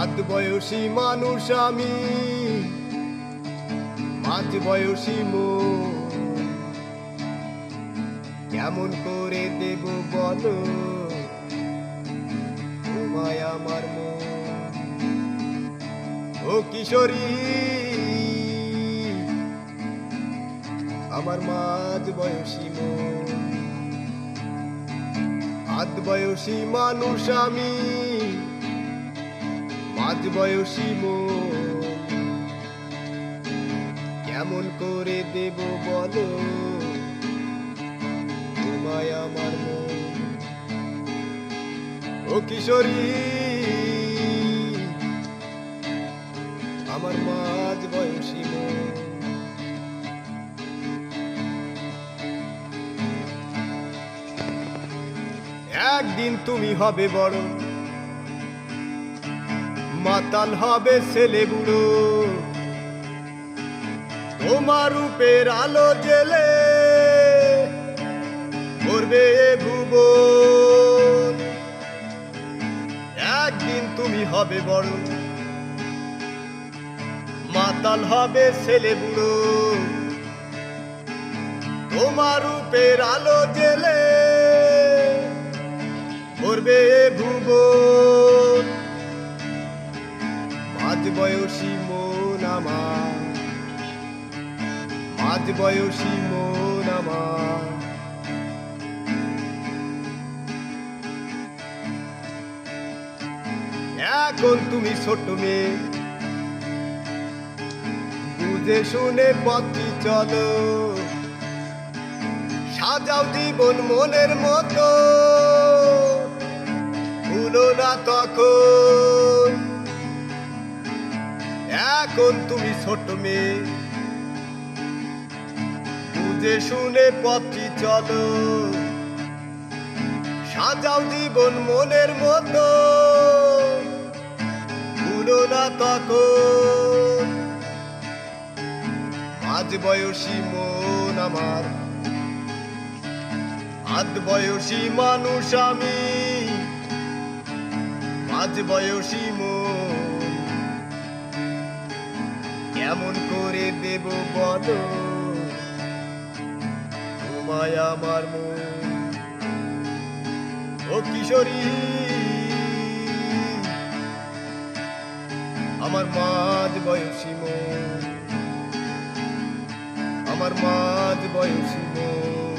আধ বয়সী মানুষ আমি, মাঝ বয়সী মন, কেমন করে দেব বলো তোমায় আমার মন। ও কিশোরী আমার মাঝ বয়সী মন, আধ বয়সী মানুষ আমি, মাঝ বয়সী মন, কেমন করে দেব বলো তোমায় আমার মন। ও কিশোরী আমার মাঝ বয়সী মন। একদিন তুমি হবে বড়, মাতাল হবে ছেলে বুড়ো, তোমার রূপের আলো জেলে করবে ভুবন। একদিন তুমি হবে বড়, মাতাল হবে ছেলে বুড়ো, তোমার রূপের আলো জেলে করবে ভুবন। মাঝ বয়সী মন আমার, মাঝ বয়সী মন আমার, এখন তুমি ছোট মেয়ে, বুঝে শুনে পথে চলো, সাজাও জীবন মনের মতো, ভুলো না তখন। এখন তুমি ছোট মেয়ে, বুঝে শুনে পথে চলো, সাজাও জীবন মনের মতো, ভুলো না তখন। মাঝ বয়সী মন আমার, আধ বয়সী মানুষ আমি, মাঝ বয়সী মন, কেমন করে দেব বলো তোমায় আমার মন। ও কিশোরী আমার মাঝ বয়সী মন, আমার মাঝ বয়সী মন।